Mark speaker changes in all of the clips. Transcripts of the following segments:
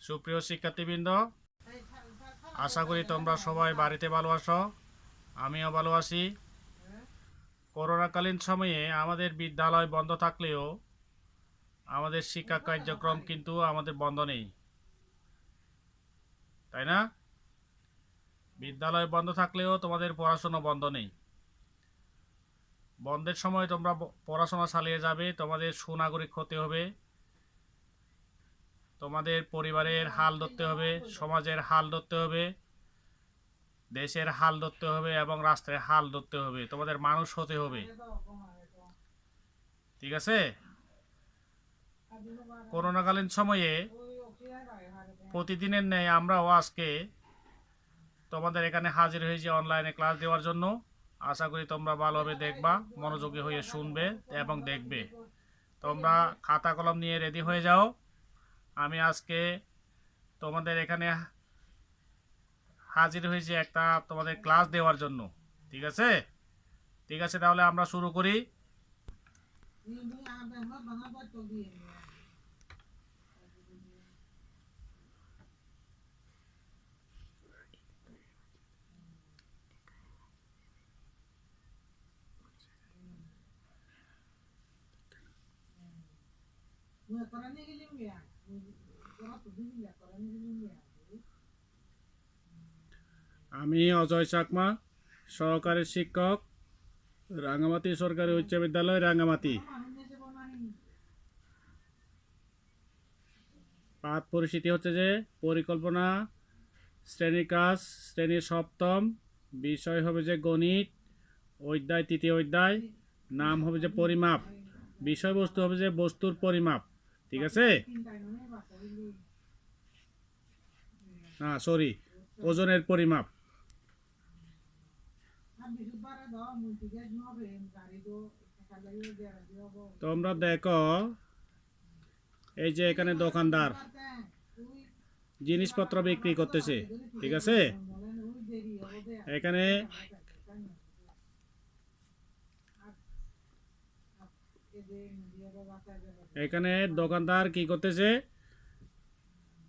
Speaker 1: সুপ্রিয় শিক্ষার্থীবৃন্দ, আশা করি তোমরা সবাই বাড়িতে ভালো আছো। আমিও ভালো আছি। করোনাকালীন সময়ে আমাদের বিদ্যালয় বন্ধ থাকলেও আমাদের শিক্ষা কার্যক্রম কিন্তু আমাদের বন্ধ নেই, তাই না? বিদ্যালয় বন্ধ থাকলেও তোমাদের পড়াশোনা বন্ধ নেই। বন্ধের সময় তোমরা পড়াশোনা চালিয়ে যাবে, তোমাদের সুনাগরিক হতে হবে, তোমাদের পরিবারের হাল ধরতে হবে, সমাজের হাল ধরতে হবে, দেশের হাল ধরতে হবে এবং রাষ্ট্রের হাল ধরতে হবে, তোমাদের মানুষ হতে হবে। ঠিক আছে? করোনাকালীন সময়ে প্রতিদিনের ন্যায় আমরাও আজকে তোমাদের এখানে হাজির হয়েছি অনলাইনে ক্লাস দেওয়ার জন্য। আশা করি তোমরা ভালোভাবে দেখবা, মনোযোগী হয়ে শুনবে এবং দেখবে। তোমরা খাতা কলম নিয়ে রেডি হয়ে যাও। আমি আজকে তোমাদের এখানে হাজির হয়েছি একটা তোমাদের ক্লাস দেওয়ার জন্য। ঠিক আছে? ঠিক আছে, তাহলে আমরা শুরু করি। আমি অজয় চাকমা, সহকারী শিক্ষক, রাঙ্গামাটি সরকারি উচ্চ বিদ্যালয়, রাঙ্গামাটি। পাঠ পরিস্থিতি হচ্ছে যে পরিকল্পনা, শ্রেণীর কাজ, শ্রেণীর সপ্তম, বিষয় হবে যে গণিত, অধ্যায় তৃতীয় অধ্যায়, নাম হবে যে পরিমাপ, বিষয়বস্তু হবে যে বস্তুর পরিমাপ। ঠিক আছে? না সরি, ওজনের পরিমাপ। তোমরা দেখো, এই যে এখানে দোকানদার জিনিসপত্র বিক্রি করতেছে। ঠিক আছে? এখানে এখানে দোকানদার কি করতেছে?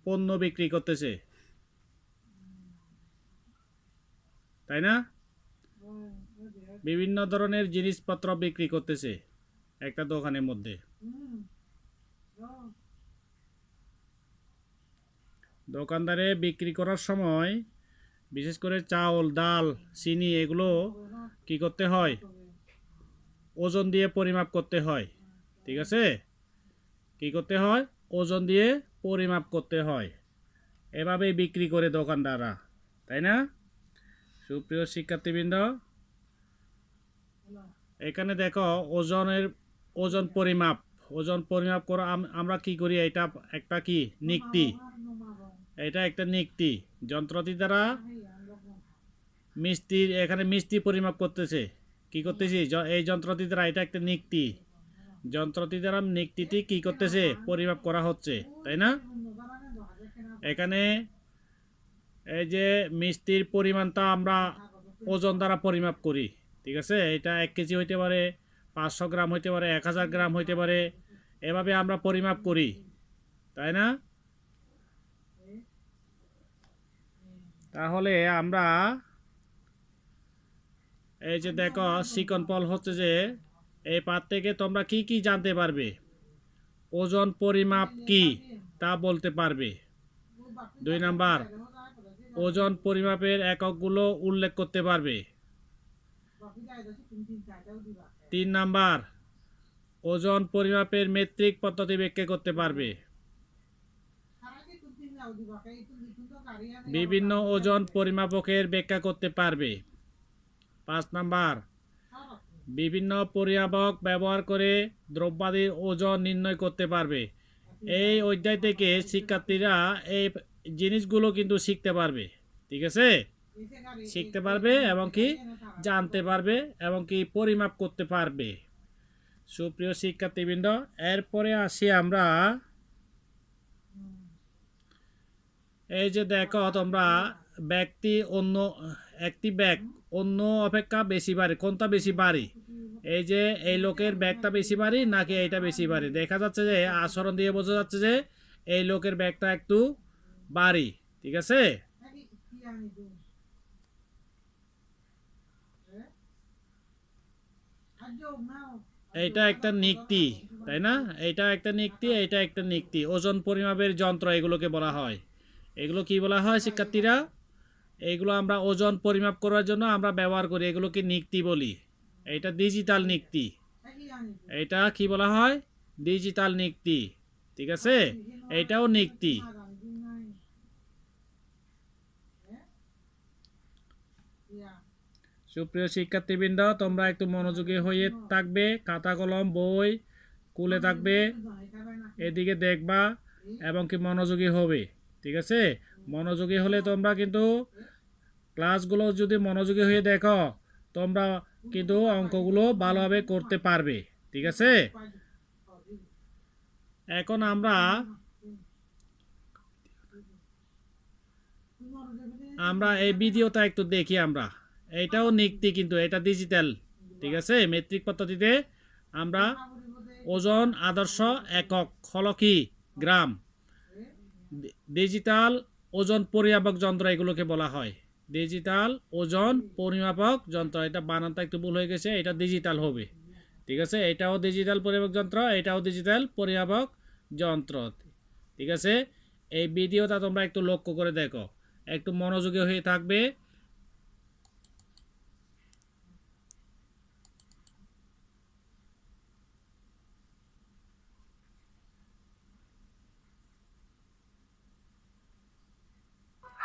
Speaker 1: পণ্য বিক্রি করতেছে, তাই না? বিভিন্ন ধরনের জিনিসপত্র বিক্রি করতেছে একটা দোকানের মধ্যে। দোকানদারে বিক্রি করার সময় বিশেষ করে চাউল, ডাল, চিনি এগুলো কি করতে হয়? ওজন দিয়ে পরিমাপ করতে হয়। ঠিক আছে? কি করতে হয়? ওজন দিয়ে পরিমাপ করতে হয়। এভাবেই বিক্রি করে দোকানদাররা, তাই না? সুপ্রিয় শিক্ষার্থীবৃন্দ, এখানে দেখো ওজন পরিমাপ। ওজন পরিমাপ করা আমরা কি করি? এটা একটা কি নিক্তি। এটা একটা নিক্তি। যন্ত্রটি দ্বারা এখানে মিষ্টি পরিমাপ করতেছে। কি করতেছি? এই যন্ত্রটি দ্বারা, এটা একটা নিক্তি। যন্ত্রটি দ্বারা নিক্তিটি কি করতেছে? পরিমাপ করা হচ্ছে, তাই না? এখানে এই যে মিষ্টির পরিমাণটা আমরা ওজন দ্বারা পরিমাপ করি। ঠিক আছে? এটা 1 কেজি হইতে পারে, 500 গ্রাম হইতে পারে, 1000 গ্রাম হইতে পারে। এভাবে আমরা পরিমাপ করি, তাই না? তাহলে আমরা এই যে দেখো, চিকন ফল হচ্ছে যে এই পাঠ থেকে তোমরা কি কি জানতে পারবে? ওজন পরিমাপ কি তা বলতে পারবে। 2 নাম্বার, ওজন পরিমাপের এককগুলো উল্লেখ করতে পারবে। 3 নাম্বার, ওজন পরিমাপের মেট্রিক পদ্ধতি ব্যাখ্যা করতে পারবে। বিভিন্ন ওজন পরিমাপকের ব্যাখ্যা করতে পারবে। 5 নাম্বার, বিভিন্ন পরিমাপক ব্যবহার করে দ্রব্যাদির ওজন নির্ণয় করতে পারবে। এই অধ্যায় থেকে শিক্ষার্থীরা এই জিনিসগুলো কিন্তু শিখতে পারবে। ঠিক আছে? শিখতে পারবে এবং কি জানতে পারবে এবং কি পরিমাপ করতে পারবে। সুপ্রিয় শিক্ষার্থীবৃন্দ, এরপরে আসি আমরা, এই যে দেখো তোমরা, একটি ব্যাগ অন্য অপেক্ষা বেশি ভারী। কোনটা বেশি ভারী? এই যে এই লোকের ব্যাগটা বেশি ভারী নাকি এইটা বেশি ভারী? দেখা যাচ্ছে যে আচরণ দিয়ে বোঝা যাচ্ছে যে এই লোকের ব্যাগটা একটু বাড়ি, ঠিক আছে? এইটা একটা নিক্তি, তাই না? এইটা একটা নিক্তি, এইটা একটা নিক্তি। ওজন পরিমাপের যন্ত্র এগুলোকে বলা হয়। এগুলো কি বলা হয় শিক্ষার্থীরা? এইগুলো আমরা ওজন পরিমাপ করার জন্য আমরা ব্যবহার করি, এগুলোকে নিক্তি বলি। এটা ডিজিটাল নিক্তি। এটা কি বলা হয়? ডিজিটাল নিক্তি, ঠিক আছে? এইটাও নিক্তি। সুপ্রিয় শিক্ষার্থীবৃন্দ, তোমরা একটু মনোযোগী হয়ে থাকবে, খাতা কলম বই কুলে থাকবে, এদিকে দেখবা এবং কি মনোযোগী হবে, ঠিক আছে? মনোযোগী হলে তোমরা কিন্তু ক্লাসগুলো যদি মনোযোগী হয়ে দেখো, তোমরা কিন্তু অঙ্কগুলো ভালোভাবে করতে পারবে, ঠিক আছে? এখন আমরা এই ভিডিওটা একটু দেখি আমরা। এইটাও নিক্তি, কিন্তু এটা ডিজিটাল, ঠিক আছে? মেট্রিক পদ্ধতিতে আমরা ওজন আদর্শ একক হলো কি? গ্রাম। ডিজিটাল ওজন পরিমাপক যন্ত্র এগুলোকে বলা হয়। ডিজিটাল ওজন পরিমাপক যন্ত্র, এটা বানানটা একটু ভুল হয়ে গেছে, এটা ডিজিটাল হবে, ঠিক আছে? এটাও ডিজিটাল পরিমাপক যন্ত্র, এটাও ডিজিটাল পরিমাপক যন্ত্র, ঠিক আছে? এই ভিডিওটা তোমরা একটু লক্ষ্য করে দেখো, একটু মনোযোগী হয়ে থাকবে।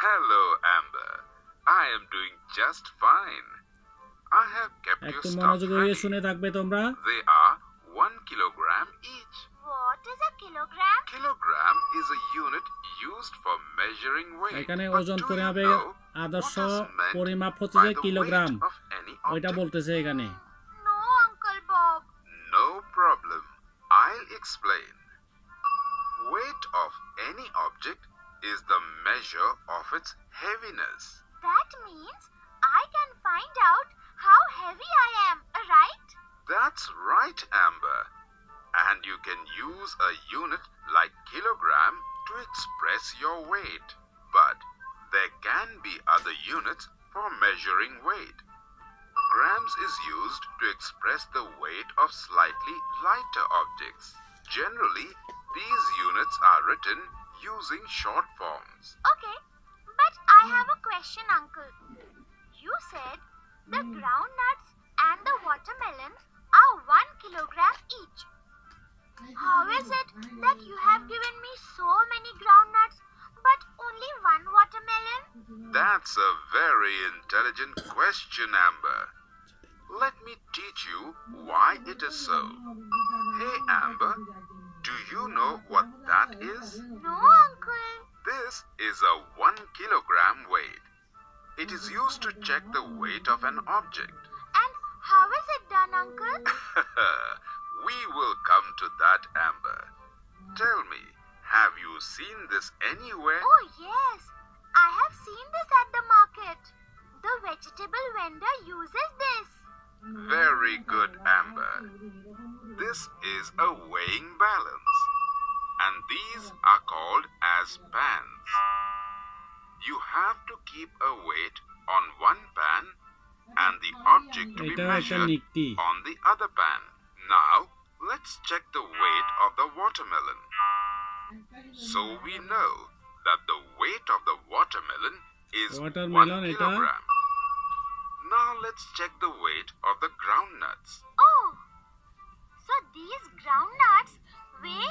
Speaker 2: Hello, Amber. I am doing just fine. I have kept your
Speaker 1: একটু
Speaker 2: stuff
Speaker 1: মনোযোগী হয়ে
Speaker 2: ready.
Speaker 1: শুনে থাকবে তোমরা।
Speaker 2: They are 1 kilogram each.
Speaker 3: What is a kilogram?
Speaker 2: Kilogram is a unit used for measuring weight.
Speaker 1: এখানে
Speaker 2: But
Speaker 1: ওজন
Speaker 2: do you
Speaker 1: পরিমাপের
Speaker 2: know
Speaker 1: আদর্শ
Speaker 2: what is meant
Speaker 1: পরিমাপ হচ্ছে
Speaker 2: by
Speaker 1: যে
Speaker 2: the
Speaker 1: kilogram,
Speaker 2: weight of any
Speaker 1: ওইটা
Speaker 2: object?
Speaker 1: বলতেছে এখানে।
Speaker 3: No, Uncle Bob.
Speaker 2: No problem. I'll explain. Weight of any object is the measure of its heaviness.
Speaker 3: That means I can find out how heavy I am, right?
Speaker 2: That's right, Amber. And you can use a unit like kilogram to express your weight. But there can be other units for measuring weight. Grams is used to express the weight of slightly lighter objects. Generally, these units are written using short forms.
Speaker 3: Okay, but I have a question, Uncle. You said the groundnuts and the watermelon are 1 kilogram each. How is it that you have given me so many groundnuts but only 1 watermelon?
Speaker 2: That's a very intelligent question, Amber. Let me teach you why it is so. Hey, Amber, do you know what that is?
Speaker 3: No, Uncle.
Speaker 2: This is a 1 kilogram weight. It is used to check the weight of an object.
Speaker 3: And how is it done, Uncle?
Speaker 2: We will come to that, Amber. Tell me, have you seen this anywhere?
Speaker 3: Oh, yes. I have seen this at the market. The vegetable vendor uses this.
Speaker 2: Very good, Amber. This is a weighing balance, and these are called as pans. You have to keep a weight on one pan and the object to be
Speaker 1: এটা একটা
Speaker 2: measured
Speaker 1: নিক্তি।
Speaker 2: on the other pan. Now, let's check the weight of the watermelon. So we know that the weight of the watermelon is 1
Speaker 1: Watermelon এটা
Speaker 2: kilogram. Now let's check the weight of the groundnuts.
Speaker 3: Oh, so these groundnuts weigh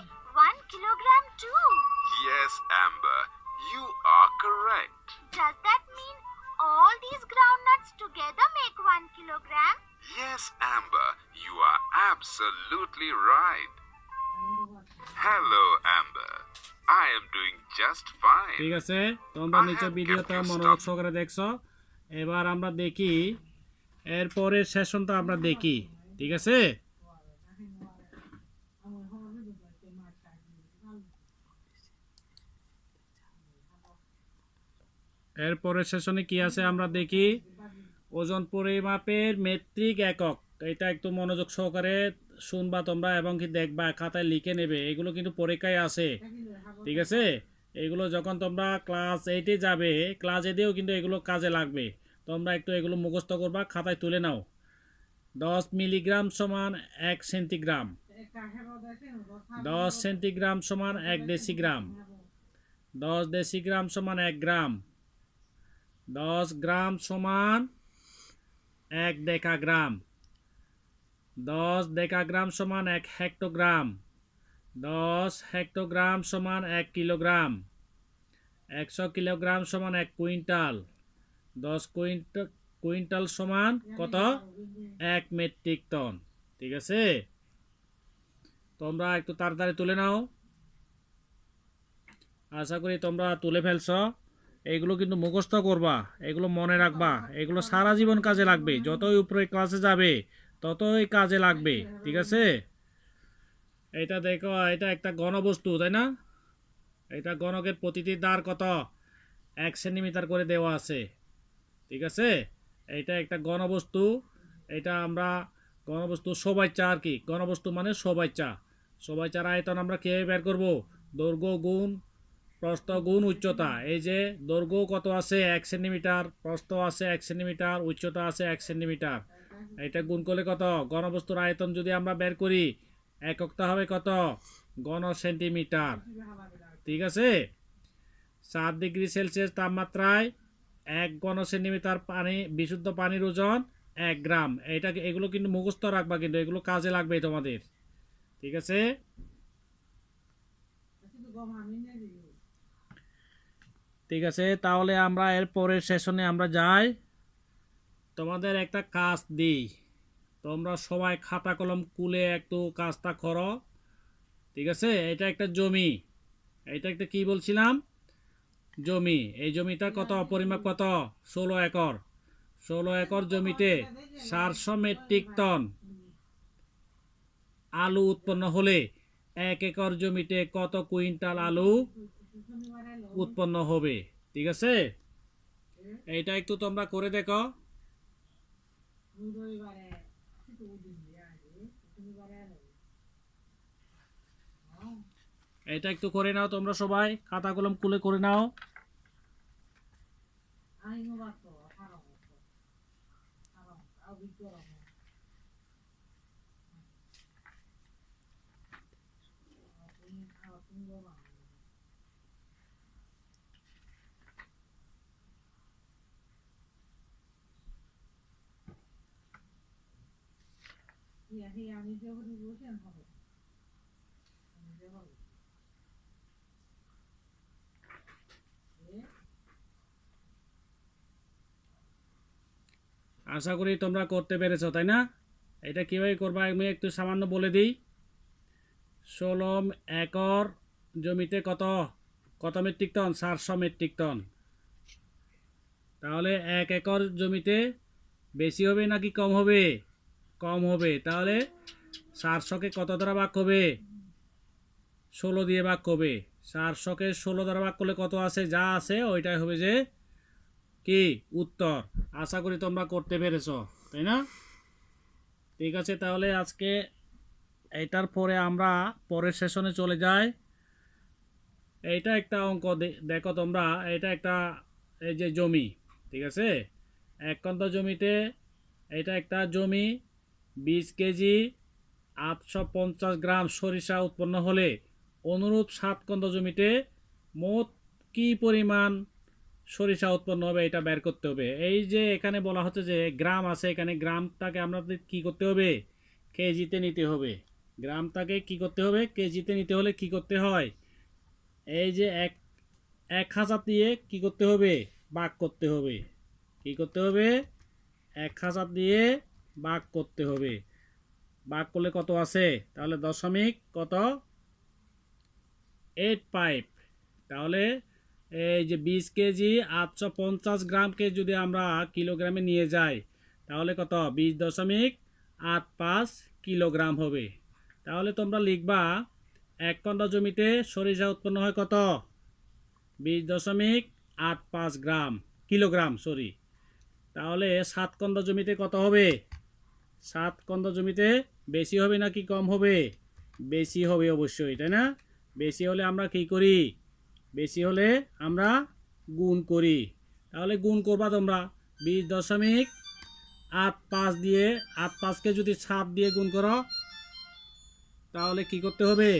Speaker 3: 1 kilogram too.
Speaker 2: Yes, Amber, you are correct.
Speaker 3: Does that mean all these groundnuts together make 1 kilogram?
Speaker 2: Yes, Amber, you are absolutely right. Hello, Amber. I am doing just fine.
Speaker 1: ঠিক আছে, তোমরা নিচে ভিডিওটা মনোযোগ সহকারে দেখছো। এবার আমরা দেখি এর পরের সেশনটা আমরা দেখি, ঠিক আছে? এর পরের সেশনে কি আছে আমরা দেখি। ওজন পরিমাপের মেট্রিক একক, এটা একটু মনোযোগ সহকারে শুনবা তোমরা এবং কি দেখবা, খাতায় লিখে নেবে, এগুলো কিন্তু পরীক্ষায় আছে, ঠিক আছে? এগুলো যখন তোমরা ক্লাস 8-এ যাবে, ক্লাস 8-এও কিন্তু এগুলো কাজে লাগবে। তোমরা একটু এগুলো মুখস্থ করবা, খাতায় তুলে নাও। 10 মিলিগ্রাম সমান 1 সেন্টিগ্রাম, 10 সেন্টিগ্রাম সমান 1 ডেসিগ্রাম, 10 ডেসিগ্রাম সমান 1 গ্রাম, 10 গ্রাম সমান 1 ডেকাগ্রাম, 10 ডেকাগ্রাম সমান 1 হেক্টোগ্রাম, 10 হেক্টোগ্রাম সমান 1 কিলোগ্রাম, 100 কিলোগ্রাম সমান 1 কুইন্টাল, 10 কুইন্টাল সমান কত? 1 মেট্রিক টন। ঠিক আছে, তোমরা একটু তাড়াতাড়ি তুলে নাও। আশা করি তোমরা তুলে ফেলছ। এগুলো কিন্তু মুখস্থ করবা, এগুলো মনে রাখবা, এগুলো সারা জীবন কাজে লাগবে। যতই উপরে ক্লাসে যাবে ততই কাজে লাগবে। ঠিক আছে, এটা দেখো, এটা একটা ঘনবস্তু, তাই না? এটা ঘনকের প্রতিটি দ্বার কত? 1 সেন্টিমিটার করে দেওয়া আছে। ঠিক আছে, এটা একটা ঘনবস্তু। এটা আমরা ঘনবস্তু সবাইচা আর কি, ঘনবস্তু মানে সবাইচা। সবাইচার আয়তন আমরা কীভাবে বের করব? দৈর্ঘ্য গুণ প্রস্থ গুণ উচ্চতা। এই যে দৈর্ঘ্য কত আছে? 1 সেন্টিমিটার, প্রস্থ আছে 1 সেন্টিমিটার, উচ্চতা আছে 1 সেন্টিমিটার। এটা গুণ করলে কত? ঘনবস্তুর আয়তন যদি আমরা বের করি, এককটা হবে কত? ঘন সেন্টিমিটার। ঠিক আছে, 7 ডিগ্রি সেলসিয়াস তাপমাত্রায় 1 ঘন সেন্টিমিটার পানি, বিশুদ্ধ পানির ওজন 1 গ্রাম। এগুলো কিন্তু মুখস্থ রাখবা, কিন্তু এগুলো কাজে লাগবে তোমাদের। ঠিক আছে, ঠিক আছে, তাহলে আমরা এর পরের সেশনে আমরা যাই। তোমাদের একটা কাজ দিই, তোমরা সবাই খাতা কলম খুলে একটু কাজটা করো। ঠিক আছে, এটা একটা জমি, এটা একটা কি বলছিলাম? জমি। এই জমিটার কত পরিমাপ? কত? 16 একর। 16 একর জমিতে 400 মেট্রিক টন আলু উৎপন্ন হলে 1 একর জমিতে কত কুইন্টাল আলু উৎপন্ন হবে? ঠিক আছে, এইটা একটু তোমরা করে দেখো। এটা একটু করে নাও, তোমরা সবাই খাতা কলম খুলে করে নাও। আশা করি তোমরা করতে পেরেছো, তাই না? এটা কীভাবে করবা আমি একটু সামান্য বলে দিই। 16 একর জমিতে কত কত মেট্রিক টন? 400 metric ton. তাহলে 1 একর জমিতে বেশি হবে নাকি কম হবে? কম হবে। তাহলে 400-কে কত দ্বারা ভাগ হবে? 16 দিয়ে ভাগ হবে। 400-কে 16 দ্বারা ভাগ করলে কত আছে? যা আছে ওইটাই হবে যে কি উত্তর। আশা করি তোমরা করতে পেরেছো, তাই না? ঠিক আছে, তাহলে আজকে এইটার পরে আমরা পরের সেশনে চলে যাই। এইটা একটা অঙ্ক দেখো তোমরা, এটা একটা এই যে জমি। ঠিক আছে, 1 কন্দ জমিতে, এটা একটা জমি, 20 কেজি 850 গ্রাম সরিষা উৎপন্ন হলে অনুরূপ 7 কন্দ জমিতে মোট কি পরিমাণ সরিষা উৎপন্ন হবে এটা বের করতে হবে। এই যে এখানে বলা হচ্ছে যে গ্রাম আছে, এখানে গ্রামটাকে আমাদের কি করতে হবে? কেজিতে নিতে হবে। গ্রামটাকে কি করতে হবে? কেজিতে নিতে হলে কি করতে হয়? এই যে 1000 দিয়ে কি করতে হবে? ভাগ করতে হবে। কি করতে হবে? 1000 দিয়ে ভাগ করতে হবে। ভাগ করলে কত আছে? তাহলে দশমিক কত? 85। তাহলে এই যে 20 কেজি 850 গ্রামকে যদি আমরা কিলোগ্রামে নিয়ে যাই, তাহলে কত? 20.85 কিলোগ্রাম হবে। তাহলে তোমরা লিখবা 1 কন্দ জমিতে সরিষা উৎপন্ন হয় কত? 20.85 গ্রাম কিলোগ্রাম, সরি। তাহলে 7 কন্দ জমিতে কত হবে? 7 কন্দ জমিতে বেশি হবে নাকি কম হবে? বেশি হবে অবশ্যই, তাই না? বেশি হলে আমরা কি করি? বেশি হলে আমরা গুণ করি। তাহলে গুণ করবা তোমরা 20.85 দিয়ে 85কে যদি 7 দিয়ে গুণ করো তাহলে কি করতে হবে?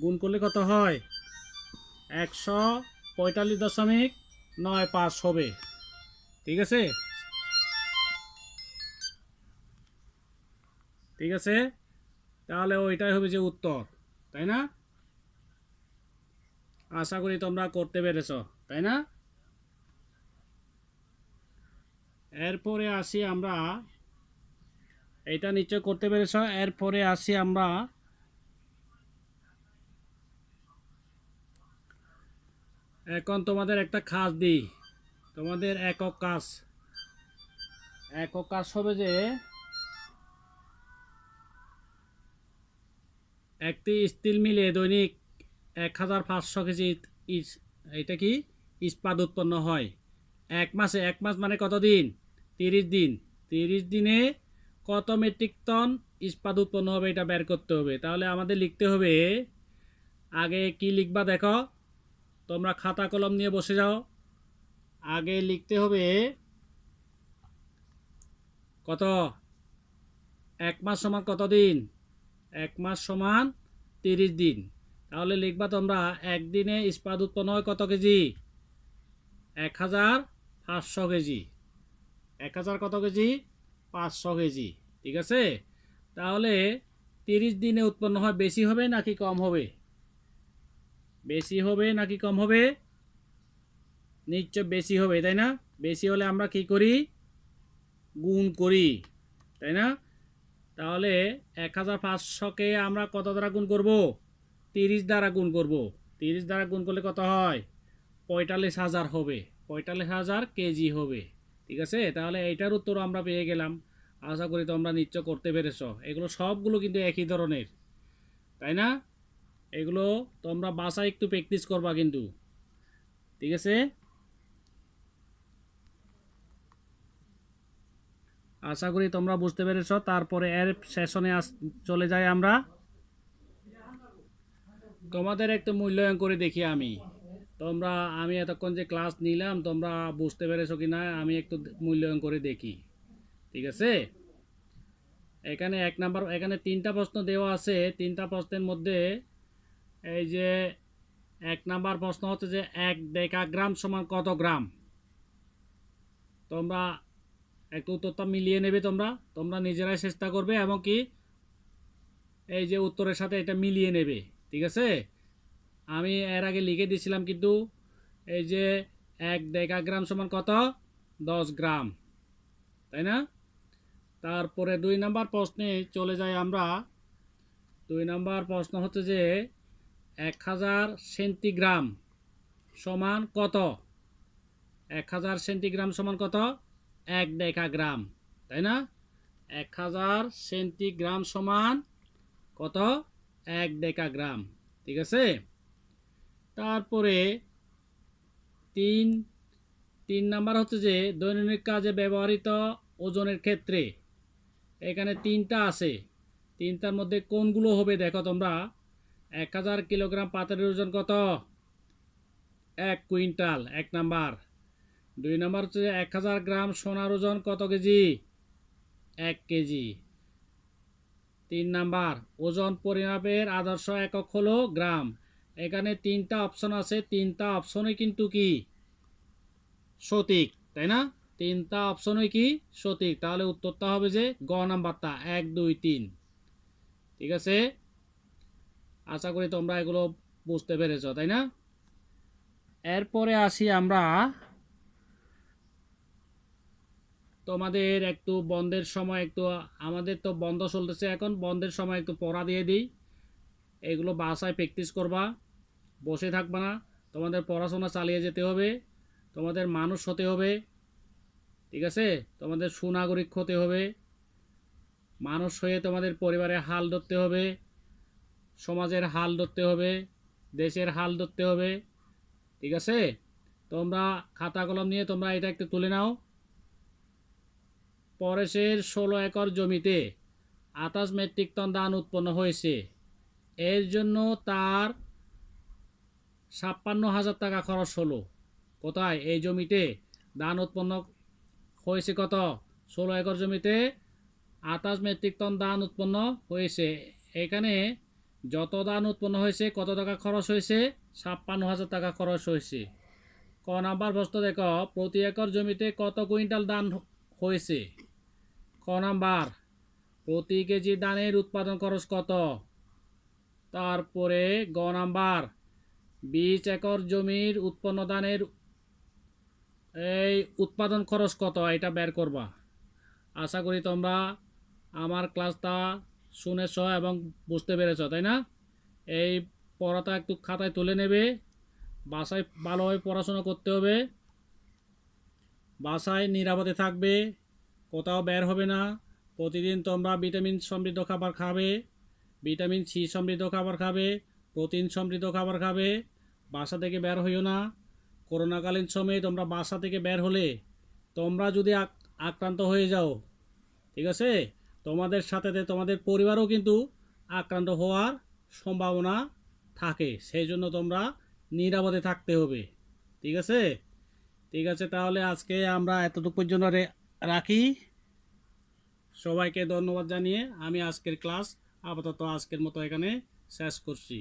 Speaker 1: গুণ করলে কত হয়? 145.95 হবে। ঠিক আছে, ঠিক আছে, তাহলে ওইটাই হবে যে উত্তর, তাই না? আশা করি তোমরা করতে পেরেছ, তাই না? এরপরে আসি আমরা, এটা নিশ্চয় করতে পেরেছ। এরপরে আসি আমরা এখন তোমাদের একটা কাজ দিই, তোমাদের একক কাজ হবে যে একটি স্টিল মিলে দৈনিক 1500 কেজি এটা কি ইস্পাত উৎপন্ন হয়। এক মাস মানে কত দিন? 30 দিন। 30 দিনে কত মেট্রিক টন ইস্পাত উৎপন্ন হবে এটা বের করতে হবে। তাহলে আমাদের লিখতে হবে, আগে কি লিখবা দেখো, তোমরা খাতা কলম নিয়ে বসে যাও। আগে লিখতে হবে কত? এক মাস সমান কত দিন? এক মাস সমান 30 দিন। তাহলে লিখবা তোমরা একদিনে ইস্পাত উৎপন্ন হয় কত কেজি? 1500 কেজি। 1000 কত কেজি? 500 কেজি। ঠিক আছে, তাহলে 30 দিনে উৎপন্ন হয় বেশি হবে নাকি কম হবে? বেশি হবে নাকি কম হবে? নিশ্চয় বেশি হবে, তাই না? বেশি হলে আমরা কি করি? গুণ করি, তাই না? তাহলে 1500কে আমরা কত দ্বারা গুণ করব? 30 দ্বারা গুণ করব। 30 দ্বারা গুণ করলে কত হয়? 45,000 হবে। 45,000 কেজি হবে। ঠিক আছে, তাহলে এইটার উত্তর আমরা পেয়ে গেলাম। আশা করি তোমরা নিশ্চয় করতে পেরেছ। এগুলো সবগুলো কিন্তু একই ধরনের, তাই না? এগুলো তোমরা বাসায় একটু প্র্যাকটিস করবা কিন্তু। ঠিক আছে, আশা করি তোমরা বুঝতে পেরেছ। তারপরে এর সেশনে চলে যাই আমরা। তোমাদের একটু মূল্যায়ন করে দেখি আমি এতক্ষণ যে ক্লাস নিলাম তোমরা বুঝতে পেরেছো কি না আমি একটু মূল্যায়ন করে দেখি। ঠিক আছে, এখানে 1 নাম্বার, এখানে 3টা প্রশ্ন দেওয়া আছে। 3টা প্রশ্নের মধ্যে এই যে 1 নাম্বার প্রশ্ন হচ্ছে যে 1 ডেকাগ্রাম সমান কত গ্রাম? তোমরা একটু উত্তরটা মিলিয়ে নেবে। তোমরা নিজেরাই চেষ্টা করবে এবং কি এই যে উত্তরের সাথে এটা মিলিয়ে নেবে। ঠিক আছে, আমি এর আগে লিখে দিয়েছিলাম কিন্তু এই যে 1 ডেকাগ্রাম সমান কত? 10 গ্রাম, তাই না? তারপরে 2 নাম্বার প্রশ্নে চলে যাই আমরা। 2 নাম্বার প্রশ্ন হচ্ছে যে 1000 সেন্টিগ্রাম সমান কত? 1000 সেন্টিগ্রাম সমান কত? 1 ডেকাগ্রাম, তাই না? 1000 সেন্টিগ্রাম সমান কত? 1 ডেকাগ্রাম। ঠিক আছে, তারপরে 3 নাম্বার হচ্ছে যে দৈনন্দিন কাজে ব্যবহৃত ওজনের ক্ষেত্রে এখানে 3টা আছে। 3টার মধ্যে কোনগুলো হবে দেখো তোমরা। 1000 কিলোগ্রাম পাথরের ওজন কত? 1 কুইন্টাল, 1 নাম্বার। 2 নাম্বার হচ্ছে 1000 গ্রাম সোনার ওজন কত কেজি? 1 কেজি। 3 নাম্বার, ওজন পরিমাপের আদর্শ একক হলো গ্রাম। এখানে 3টা অপশন আছে, 3টা অপশনই কিন্তু কি সঠিক, তাই না? 3টা অপশনই কি সঠিক। তাহলে উত্তরটা হবে যে গ নাম্বারটা 1 2 3। ঠিক আছে, আশা করি তোমরা এগুলো বুঝতে পেরেছ, তাই না? এরপরে আসি আমরা তোমাদের একটু বন্ধের সময় একটু, আমাদের তো বন্ধ চলতেছে এখন, বন্ধের সময় একটু পড়া দিয়ে দিই। এগুলো বাসায় প্র্যাকটিস করবা, বসে থাকবা না। তোমাদের পড়াশোনা চালিয়ে যেতে হবে, তোমাদের মানুষ হতে হবে। ঠিক আছে, তোমাদের সুনাগরিক হতে হবে। মানুষ হয়ে তোমাদের পরিবারের হাল ধরতে হবে, সমাজের হাল ধরতে হবে, দেশের হাল ধরতে হবে। ঠিক আছে, তোমরা খাতা কলম নিয়ে তোমরা এটা একটু তুলে নাও। পরেশের 16 একর জমিতে 28 মেট্রিক টন ধান উৎপন্ন হয়েছে। এর জন্য তার 56,000 টাকা খরচ হলো। কোথায়? এই জমিতে ধান উৎপন্ন হয়েছে কত? 16 একর জমিতে 28 মেট্রিক টন ধান উৎপন্ন হয়েছে। এখানে যত ধান উৎপন্ন হয়েছে কত টাকা খরচ হয়েছে? 56,000 টাকা খরচ হয়েছে। ক নাম্বার প্রশ্ন দেখো, প্রতি একর জমিতে কত কুইন্টাল ধান হয়েছে? ক নাম্বার, প্রতি কেজি ধানের উৎপাদন খরচ কত? তারপরে গ নাম্বার, 20 একর জমির উৎপন্ন ধানের এই উৎপাদন খরচ কত? এটা বের করবা। আশা করি তোমরা আমার ক্লাসটা শুনেছ এবং বুঝতে পেরেছ, তাই না? এই পড়াটা একটু খাতায় তুলে নেবে, বাসায় ভালোভাবে পড়াশোনা করতে হবে, বাসায় নিরাপদে থাকবে, কোথাও বের হবে না। প্রতিদিন তোমরা ভিটামিন সমৃদ্ধ খাবার খাবে, ভিটামিন সি সমৃদ্ধ খাবার খাবে, প্রোটিন সমৃদ্ধ খাবার খাবে। বাসা থেকে বের হইও না। করোনাকালীন সময়ে তোমরা বাসা থেকে বের হলে তোমরা যদি আক্রান্ত হয়ে যাও, ঠিক আছে, তোমাদের সাথে তোমাদের পরিবারও কিন্তু আক্রান্ত হওয়ার সম্ভাবনা থাকে। সেই জন্য তোমরা নিরাপদে থাকতে হবে, ঠিক আছে? ঠিক আছে, তাহলে আজকে আমরা এতটুকু পর্যন্ত রাখি। সবাইকে ধন্যবাদ জানিয়ে আমি আজকের ক্লাস আপাতত আজকের মতো এখানে শেষ করছি।